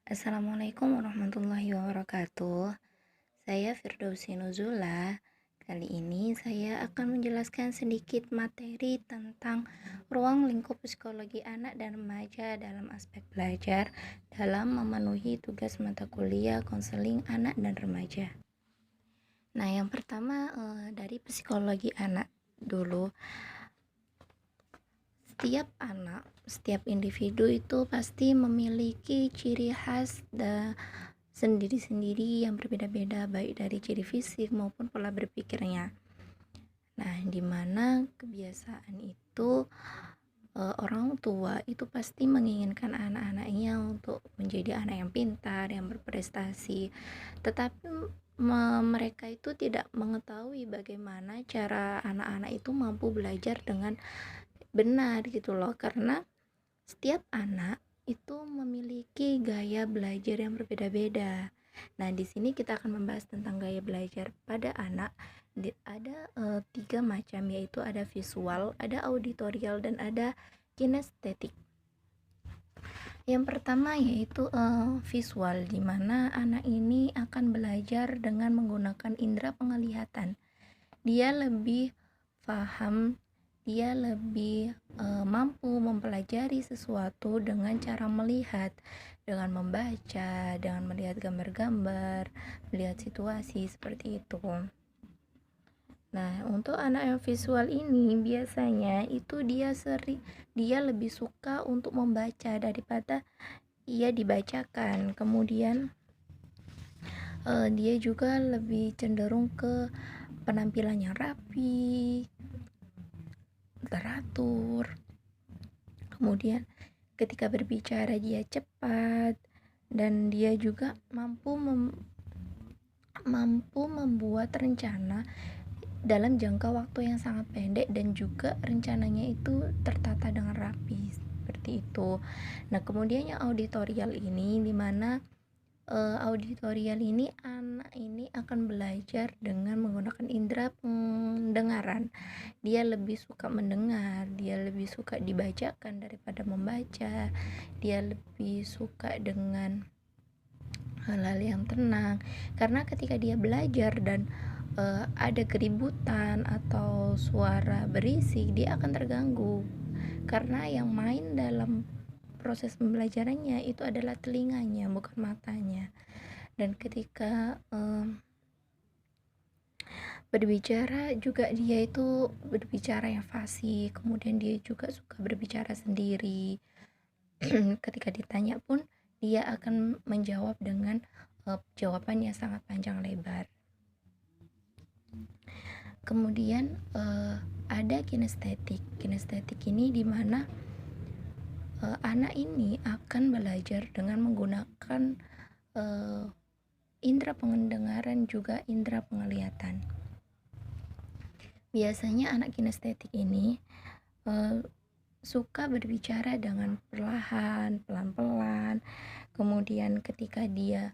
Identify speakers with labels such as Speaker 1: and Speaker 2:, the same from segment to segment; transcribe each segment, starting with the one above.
Speaker 1: Assalamualaikum warahmatullahi wabarakatuh. Saya Firdausi Nuzula. Kali ini saya akan menjelaskan sedikit materi tentang ruang lingkup psikologi anak dan remaja dalam aspek belajar dalam memenuhi tugas mata kuliah konseling anak dan remaja. Nah, yang pertama dari psikologi anak dulu. Setiap individu itu pasti memiliki ciri khas sendiri-sendiri yang berbeda-beda, baik dari ciri fisik maupun pola berpikirnya. Nah, dimana kebiasaan itu orang tua itu pasti menginginkan anak-anaknya untuk menjadi anak yang pintar, yang berprestasi, tetapi mereka itu tidak mengetahui bagaimana cara anak-anak itu mampu belajar dengan benar gitu loh, karena setiap anak itu memiliki gaya belajar yang berbeda-beda. Nah, di sini kita akan membahas tentang gaya belajar pada anak. Ada 3 macam, yaitu ada visual, ada auditorial, dan ada kinestetik. Yang pertama yaitu visual, di mana anak ini akan belajar dengan menggunakan indera penglihatan. Dia lebih paham, dia lebih mampu mempelajari sesuatu dengan cara melihat, dengan membaca, dengan melihat gambar-gambar, melihat situasi seperti itu. Nah, untuk anak yang visual ini biasanya itu dia lebih suka untuk membaca daripada ia dibacakan. Kemudian dia juga lebih cenderung ke penampilan yang rapi, teratur. Kemudian ketika berbicara dia cepat, dan dia juga mampu membuat rencana dalam jangka waktu yang sangat pendek, dan juga rencananya itu tertata dengan rapi seperti itu. Nah, kemudian yang auditorial ini, dimana auditorial ini anak ini akan belajar dengan menggunakan indera pendengaran. Dia lebih suka mendengar, dia lebih suka dibacakan daripada membaca, dia lebih suka dengan hal-hal yang tenang, karena ketika dia belajar dan ada keributan atau suara berisik, dia akan terganggu, karena yang main dalam proses pembelajarannya itu adalah telinganya, bukan matanya. Dan ketika berbicara juga, dia itu berbicara yang fasih, kemudian dia juga suka berbicara sendiri. Ketika ditanya pun dia akan menjawab dengan jawaban yang sangat panjang lebar. Kemudian ada kinestetik. Kinestetik ini dimana anak ini akan belajar dengan menggunakan indera pendengaran juga indera penglihatan. Biasanya anak kinestetik ini suka berbicara dengan perlahan, pelan-pelan. Kemudian ketika dia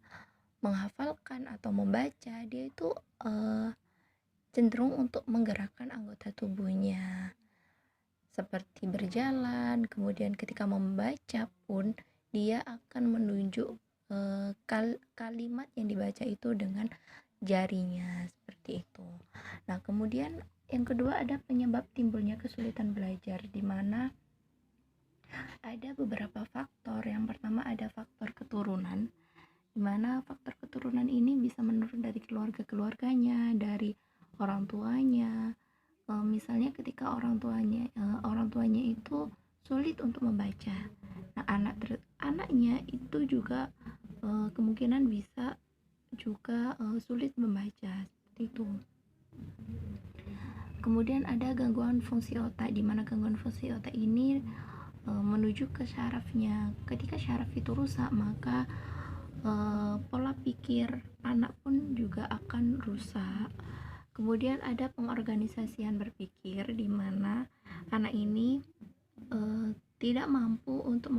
Speaker 1: menghafalkan atau membaca, dia itu cenderung untuk menggerakkan anggota tubuhnya seperti berjalan. Kemudian ketika membaca pun dia akan menunjuk kalimat yang dibaca itu dengan jarinya seperti itu. Nah, kemudian yang kedua ada penyebab timbulnya kesulitan belajar, di mana ada beberapa faktor. Yang pertama ada faktor keturunan, di mana faktor keturunan ini bisa menurun dari keluarganya, dari orang tuanya. Misalnya ketika orang tuanya itu sulit untuk membaca, nah anaknya itu juga kemungkinan bisa juga sulit membaca seperti itu. Kemudian ada gangguan fungsi otak, di mana gangguan fungsi otak ini menuju ke syarafnya. Ketika syaraf itu rusak, maka pola pikir anak pun juga akan rusak. Kemudian ada pengorganisasian berpikir, di mana anak ini tidak mampu untuk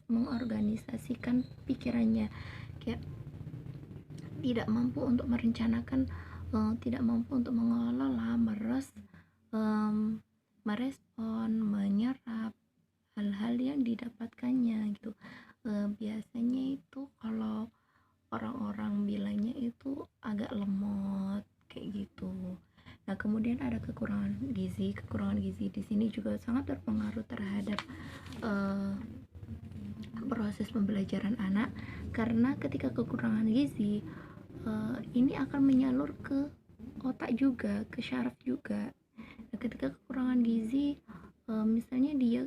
Speaker 1: mengorganisasikan pikirannya, kayak tidak mampu untuk merencanakan, tidak mampu untuk mengelola, merespon, menyerap hal-hal yang didapatkannya gitu. Biasanya itu kalau orang-orang bilangnya itu agak lemot kayak gitu. Nah, kemudian ada kekurangan gizi. Kekurangan gizi di sini juga sangat berpengaruh terhadap eh, proses pembelajaran anak, karena ketika kekurangan gizi ini akan menyalur ke otak juga, ke syaraf juga. Nah, ketika kekurangan gizi, misalnya dia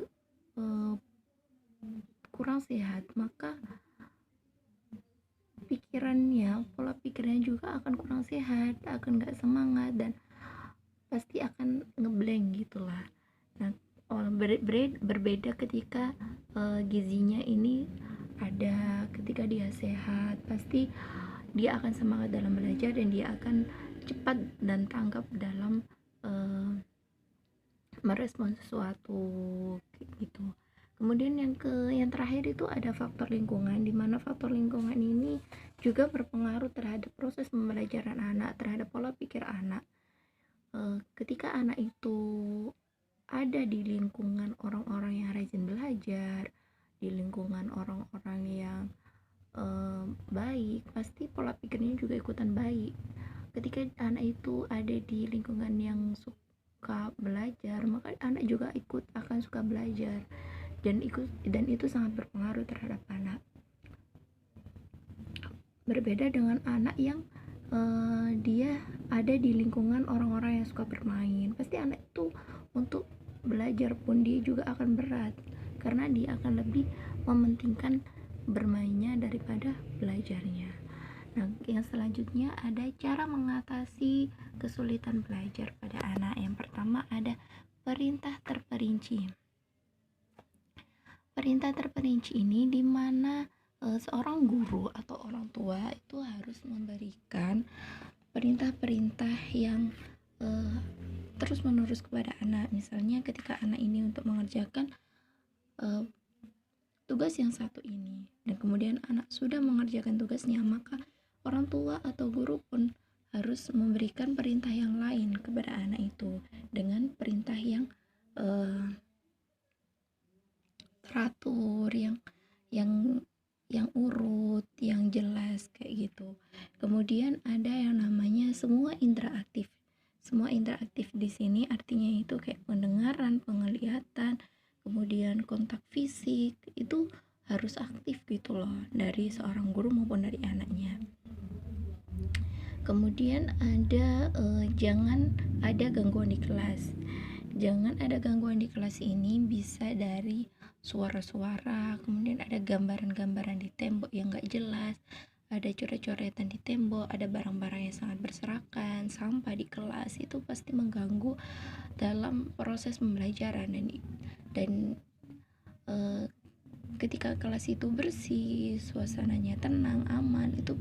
Speaker 1: eh, kurang sehat, maka pikirannya, pola pikirnya juga akan kurang sehat, akan gak semangat, dan pasti akan ngeblank gitulah. Nah, berbeda ketika gizinya ini ada, ketika dia sehat, pasti dia akan semangat dalam belajar dan dia akan cepat dan tanggap dalam merespon sesuatu gitu. Kemudian yang terakhir itu ada faktor lingkungan, di mana faktor lingkungan ini juga berpengaruh terhadap proses pembelajaran anak, terhadap pola pikir anak. Ketika anak itu ada di lingkungan orang-orang yang rajin belajar, di lingkungan orang-orang yang baik, pasti pola pikirnya juga ikutan baik. Ketika anak itu ada di lingkungan yang suka belajar, maka anak juga akan suka belajar, dan itu sangat berpengaruh terhadap anak. Berbeda dengan anak yang dia ada di lingkungan orang-orang yang suka bermain, pasti anak itu untuk belajar pun dia juga akan berat, karena dia akan lebih mementingkan bermainnya daripada belajarnya. Nah, yang selanjutnya ada cara mengatasi kesulitan belajar pada anak. Yang pertama ada perintah terperinci. Perintah terperinci ini di mana seorang guru atau orang tua itu harus memberikan perintah-perintah yang terus-menerus kepada anak. Misalnya ketika anak ini untuk mengerjakan tugas yang satu ini, dan kemudian anak sudah mengerjakan tugasnya, maka orang tua atau guru pun harus memberikan perintah yang lain kepada anak itu dengan perintah yang teratur, yang urut, yang jelas kayak gitu. Kemudian ada yang namanya semua interaktif. Semua interaktif di sini artinya itu kayak pendengaran, penglihatan, kemudian kontak fisik itu harus aktif gitu loh, dari seorang guru maupun dari anaknya. Kemudian ada jangan ada gangguan di kelas. Jangan ada gangguan di kelas ini bisa dari suara-suara, kemudian ada gambaran-gambaran di tembok yang gak jelas, ada coret-coretan di tembok, ada barang-barang yang sangat berserakan, sampah di kelas, itu pasti mengganggu dalam proses pembelajaran. Dan ketika kelas itu bersih, suasananya tenang, aman, itu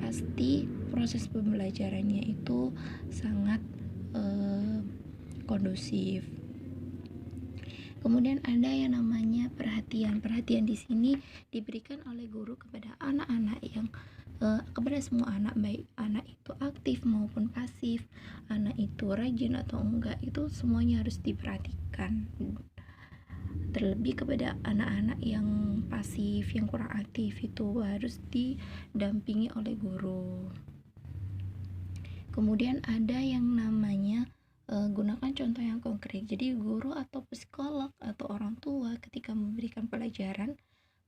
Speaker 1: pasti proses pembelajarannya itu sangat kondusif. Kemudian ada yang namanya perhatian. Perhatian di sini diberikan oleh guru kepada anak-anak yang kepada semua anak, baik anak itu aktif maupun pasif, anak itu rajin atau enggak, itu semuanya harus diperhatikan. Terlebih kepada anak-anak yang pasif, yang kurang aktif, itu harus didampingi oleh guru. Kemudian ada yang namanya gunakan contoh yang konkret. Jadi guru atau psikolog atau orang tua ketika memberikan pelajaran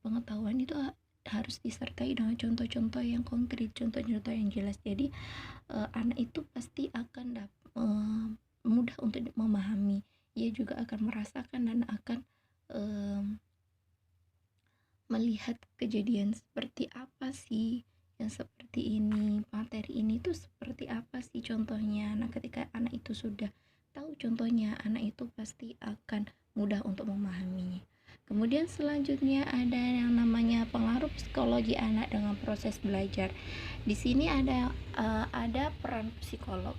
Speaker 1: pengetahuan itu harus disertai dengan contoh-contoh yang konkret, contoh-contoh yang jelas. Jadi anak itu pasti akan mudah untuk memahami. Ia juga akan merasakan dan akan melihat kejadian seperti apa sih yang seperti ini, materi ini tuh seperti apa sih contohnya. Nah, ketika anak itu sudah tahu contohnya, anak itu pasti akan mudah untuk memahami. Kemudian selanjutnya ada yang namanya pengaruh psikologi anak dengan proses belajar. Di sini ada peran psikolog,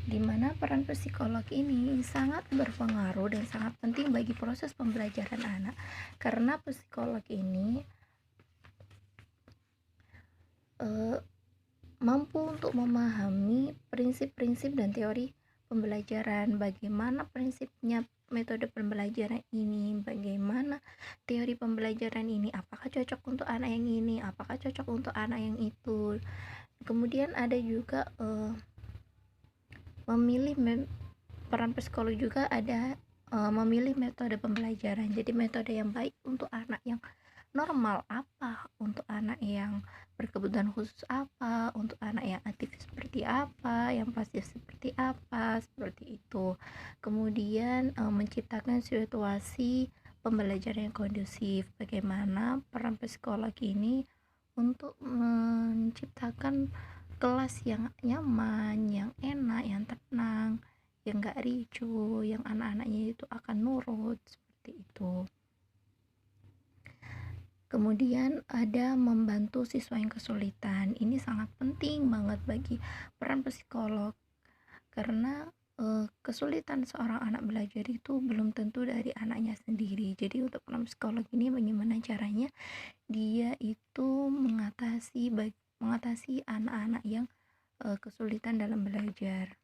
Speaker 1: di mana peran psikolog ini sangat berpengaruh dan sangat penting bagi proses pembelajaran anak, karena psikolog ini mampu untuk memahami prinsip-prinsip dan teori pembelajaran, bagaimana prinsipnya metode pembelajaran ini, bagaimana teori pembelajaran ini apakah cocok untuk anak yang ini, apakah cocok untuk anak yang itu. Kemudian ada juga memilih peran psikolog juga ada memilih metode pembelajaran. Jadi metode yang baik untuk anak yang normal apa, untuk anak yang berkebutuhan khusus apa, untuk anak yang aktif seperti apa, yang pasif seperti apa, seperti itu. Kemudian menciptakan situasi pembelajaran yang kondusif. Bagaimana peran psikolog ini untuk menciptakan kelas yang nyaman, yang enak, yang tenang, yang gak ricu, yang anak-anaknya itu akan nurut, seperti itu. Kemudian ada membantu siswa yang kesulitan. Ini sangat penting banget bagi peran psikolog, karena kesulitan seorang anak belajar itu belum tentu dari anaknya sendiri. Jadi untuk peran psikolog ini bagaimana caranya dia itu mengatasi anak-anak yang kesulitan dalam belajar.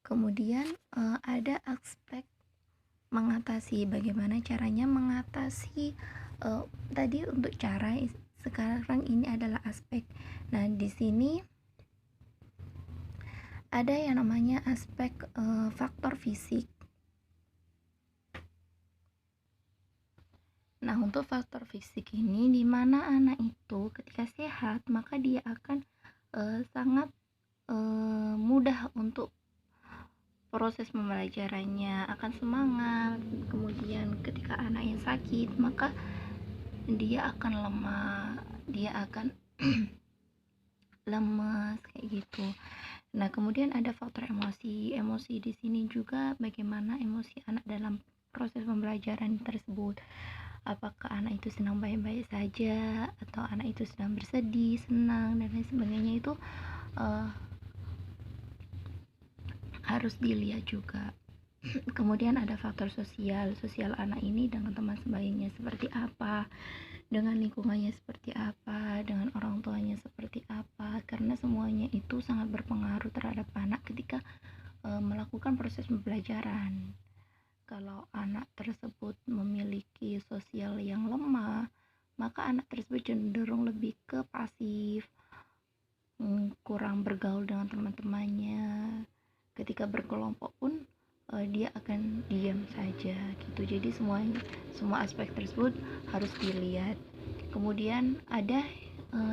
Speaker 1: Kemudian ada aspek mengatasi, bagaimana caranya mengatasi tadi untuk cara, sekarang ini adalah aspek. Nah, di sini ada yang namanya aspek faktor fisik. Nah, untuk faktor fisik ini di mana anak itu ketika sehat maka dia akan sangat mudah untuk proses pembelajarannya, akan semangat. Kemudian ketika anak yang sakit maka dia akan lemah, dia akan lemas kayak gitu. Nah, kemudian ada faktor emosi. Emosi di sini juga bagaimana emosi anak dalam proses pembelajaran tersebut. Apakah anak itu sedang baik-baik saja atau anak itu sedang bersedih, senang, dan lain sebagainya, itu harus dilihat juga. Kemudian ada faktor sosial anak ini dengan teman sebayanya seperti apa, dengan lingkungannya seperti apa, dengan orang tuanya seperti apa, karena semuanya itu sangat berpengaruh terhadap anak ketika melakukan proses pembelajaran. Kalau anak tersebut memiliki sosial yang lemah, maka anak tersebut cenderung lebih ke pasif, kurang bergaul dengan teman-temannya. Ketika berkelompok pun dia akan diam saja gitu. Jadi semua aspek tersebut harus dilihat. Kemudian ada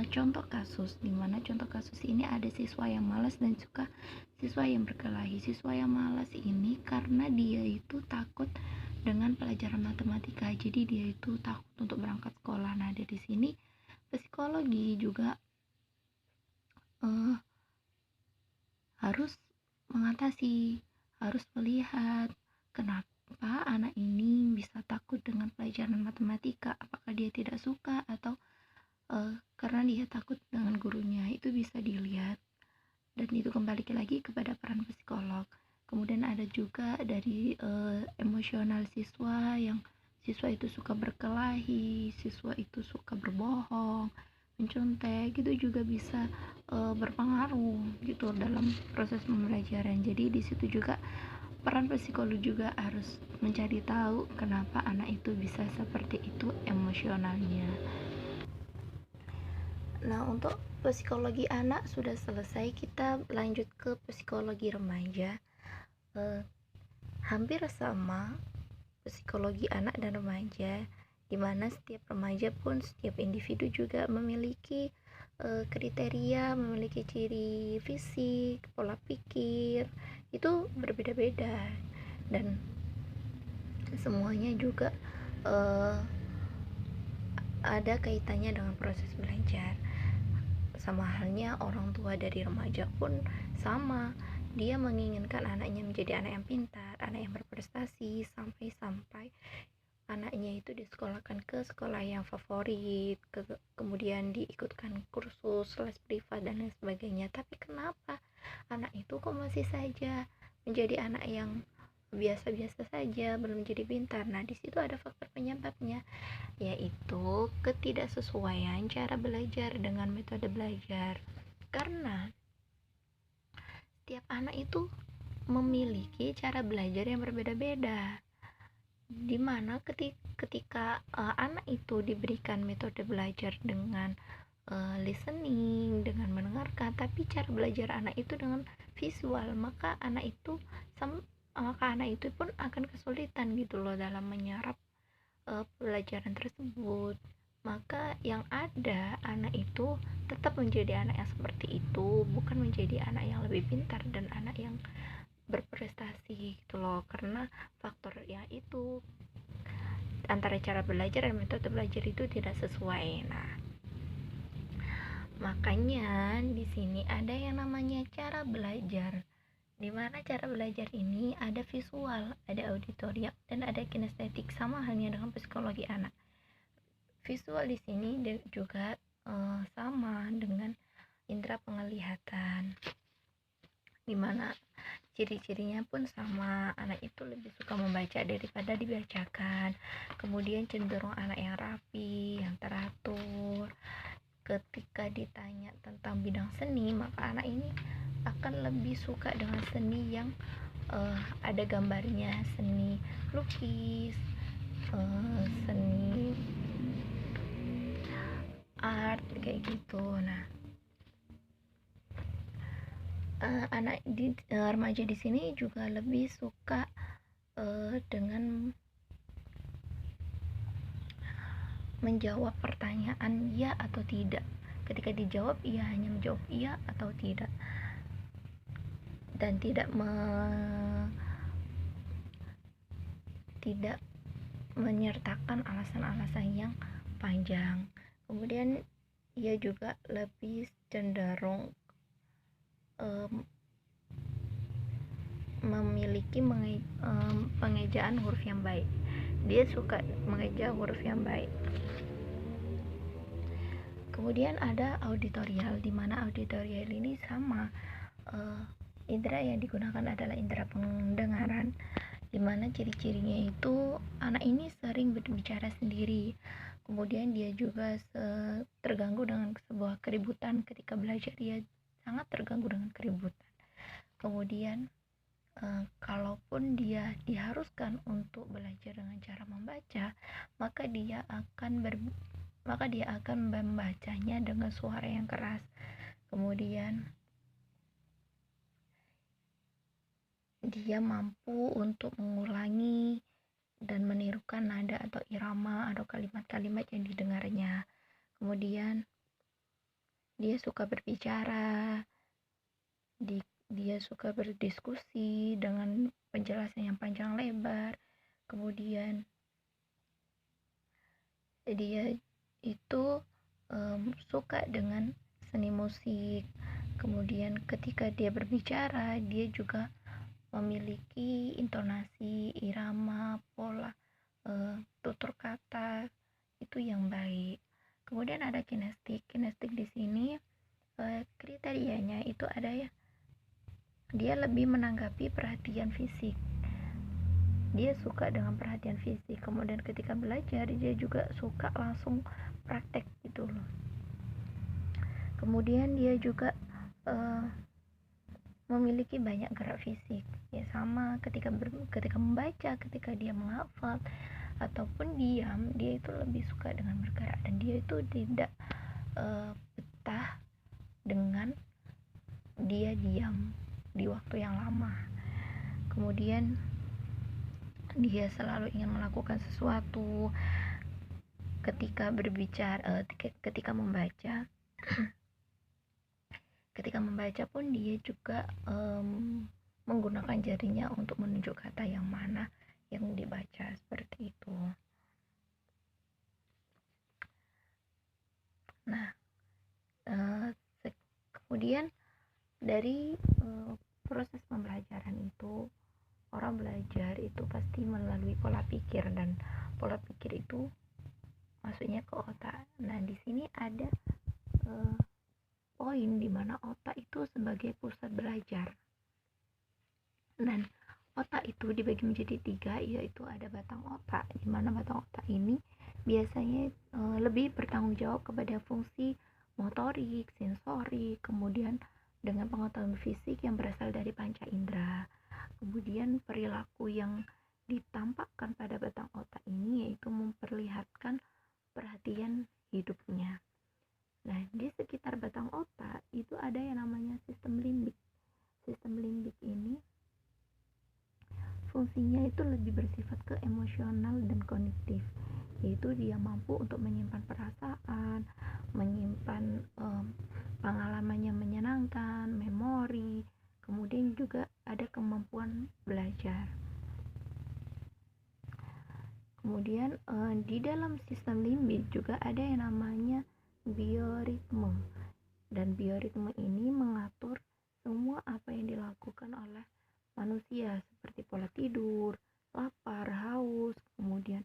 Speaker 1: contoh kasus, di mana contoh kasus ini ada siswa yang malas dan juga siswa yang berkelahi. Siswa yang malas ini karena dia itu takut dengan pelajaran matematika, jadi dia itu takut untuk berangkat sekolah. Nah, dari sini psikologi juga harus mengatasi, harus melihat kenapa anak ini bisa takut dengan pelajaran matematika. Apakah dia tidak suka atau karena dia takut dengan gurunya. Itu bisa dilihat, dan itu kembali lagi kepada peran psikolog. Kemudian ada juga dari emosional siswa, yang siswa itu suka berkelahi, siswa itu suka berbohong, mencontek, itu juga bisa berpengaruh gitu dalam proses pembelajaran. Jadi di situ juga peran psikolog juga harus mencari tahu kenapa anak itu bisa seperti itu emosionalnya. Nah, untuk psikologi anak sudah selesai, kita lanjut ke psikologi remaja. Hampir sama psikologi anak dan remaja, di mana setiap remaja pun, setiap individu juga memiliki kriteria, memiliki ciri fisik, pola pikir, itu berbeda-beda, dan semuanya juga ada kaitannya dengan proses belajar. Sama halnya orang tua dari remaja pun sama, dia menginginkan anaknya menjadi anak yang pintar, anak yang berprestasi, sampai anaknya itu disekolahkan ke sekolah yang favorit, kemudian diikutkan kursus les privat dan lain sebagainya. Tapi kenapa anak itu kok masih saja menjadi anak yang biasa-biasa saja, belum jadi pintar? Nah, di situ ada faktor penyebabnya, yaitu ketidaksesuaian cara belajar dengan metode belajar. Karena setiap anak itu memiliki cara belajar yang berbeda-beda. Dimana ketika anak itu diberikan metode belajar dengan listening, dengan mendengarkan, tapi cara belajar anak itu dengan visual, maka anak itu pun akan kesulitan gitu loh dalam menyerap pelajaran tersebut. Maka yang ada, anak itu tetap menjadi anak yang seperti itu, bukan menjadi anak yang lebih pintar dan anak yang berprestasi gitu loh, karena faktor ya itu, antara cara belajar dan metode belajar itu tidak sesuai. Nah, makanya di sini ada yang namanya cara belajar, di mana cara belajar ini ada visual, ada auditorium, dan ada kinestetik, sama halnya dengan psikologi anak. Visual di sini juga sama dengan indera penglihatan, dimana ciri-cirinya pun sama. Anak itu lebih suka membaca daripada dibacakan. Kemudian cenderung anak yang rapi, yang teratur. Ketika ditanya tentang bidang seni, maka anak ini akan lebih suka dengan seni yang ada gambarnya, seni lukis, seni art kayak gitu. Nah, anak remaja di sini juga lebih suka dengan menjawab pertanyaan ya atau tidak. Ketika dijawab, ia hanya menjawab iya atau tidak, dan tidak menyertakan alasan-alasan yang panjang. Kemudian ia juga lebih cenderung memiliki pengejaan huruf yang baik. Dia suka mengeja huruf yang baik. Kemudian ada auditorial, di mana auditorial ini sama, indera yang digunakan adalah indera pendengaran, di mana ciri-cirinya itu anak ini sering berbicara sendiri. Kemudian dia juga terganggu dengan sebuah keributan. Ketika belajar dia sangat terganggu dengan keributan. Kemudian kalaupun dia diharuskan untuk belajar dengan cara membaca, maka dia akan membacanya dengan suara yang keras. Kemudian dia mampu untuk mengulangi dan menirukan nada atau irama atau kalimat-kalimat yang didengarnya. Kemudian dia suka berbicara, dia suka berdiskusi dengan penjelasan yang panjang lebar. Kemudian dia itu suka dengan seni musik. Kemudian ketika dia berbicara, dia juga memiliki intonasi, irama, pola, tutur kata itu yang baik. Kemudian ada kinestik. Kinestik di sini kriterianya itu ada ya, dia lebih menanggapi perhatian fisik. Dia suka dengan perhatian fisik. Kemudian ketika belajar dia juga suka langsung praktek gitu loh. Kemudian dia juga memiliki banyak gerak fisik. Ya sama ketika membaca, ketika dia menghafal ataupun diam, dia itu lebih suka dengan bergerak, dan dia itu tidak betah dengan dia diam di waktu yang lama. Kemudian dia selalu ingin melakukan sesuatu. Ketika berbicara, ketika membaca ketika membaca pun dia juga menggunakan jarinya untuk menunjuk kata yang mana yang dibaca, seperti itu. Nah, kemudian dari proses pembelajaran itu, orang belajar itu pasti melalui pola pikir, dan pola pikir itu masuknya ke otak. Nah, di sini ada poin di mana otak itu sebagai pusat belajar. Dan otak itu dibagi menjadi 3, yaitu ada batang otak, di mana batang otak ini biasanya lebih bertanggung jawab kepada fungsi motorik, sensorik, kemudian dengan pengetahuan fisik yang berasal dari panca indera. Kemudian perilaku yang ditampakkan pada batang otak ini yaitu memperlihatkan perhatian hidupnya. Nah, di sekitar batang otak itu ada yang namanya sistem limbik. Sistem limbik ini fungsinya itu lebih bersifat ke emosional dan kognitif, yaitu dia mampu untuk menyimpan perasaan, menyimpan pengalaman yang menyenangkan, memori, kemudian juga ada kemampuan belajar. Kemudian di dalam sistem limbik juga ada yang namanya bioritme, dan bioritme ini mengatur semua apa yang dilakukan oleh manusia seperti pola tidur, lapar, haus, kemudian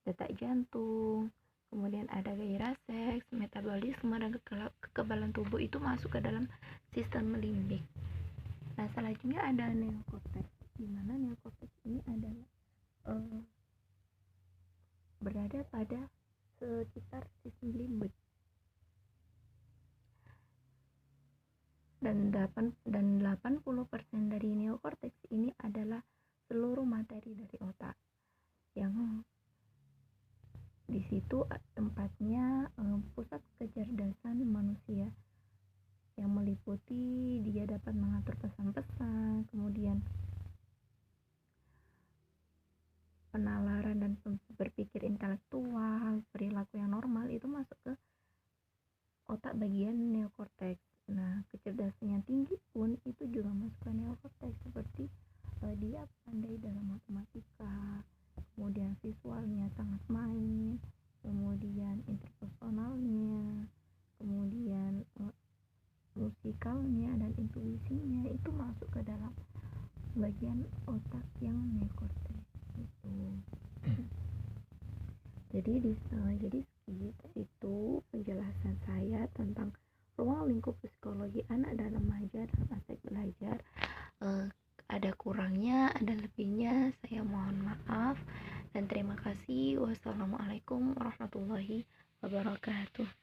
Speaker 1: detak jantung, kemudian ada gairah seks, metabolisme, dan kekebalan tubuh itu masuk ke dalam sistem limbik. Nah, selanjutnya ada neokorteks, di mana neokorteks ini adalah berada pada sekitar sistem limbik, dan 80% dari neokorteks ini adalah seluruh materi dari otak, yang di situ tempatnya pusat kecerdasan manusia, yang meliputi dia dapat mengatur pesan-pesan, kemudian penalaran dan berpikir intelektual, perilaku yang normal itu masuk ke otak bagian neokorteks. Nah, kecerdasan yang tinggi pun itu juga masuk ke neokorteks, seperti dia pandai dalam matematika, kemudian visualnya sangat main, kemudian interpersonalnya, kemudian musikalnya dan intuisinya itu masuk ke dalam bagian otak yang neokorteks itu. Jadi itu penjelasan saya tentang ruang lingkup psikologi anak dan remaja dalam aspek belajar. Ada kurangnya, ada lebihnya, saya mohon maaf dan terima kasih. Wassalamualaikum warahmatullahi wabarakatuh.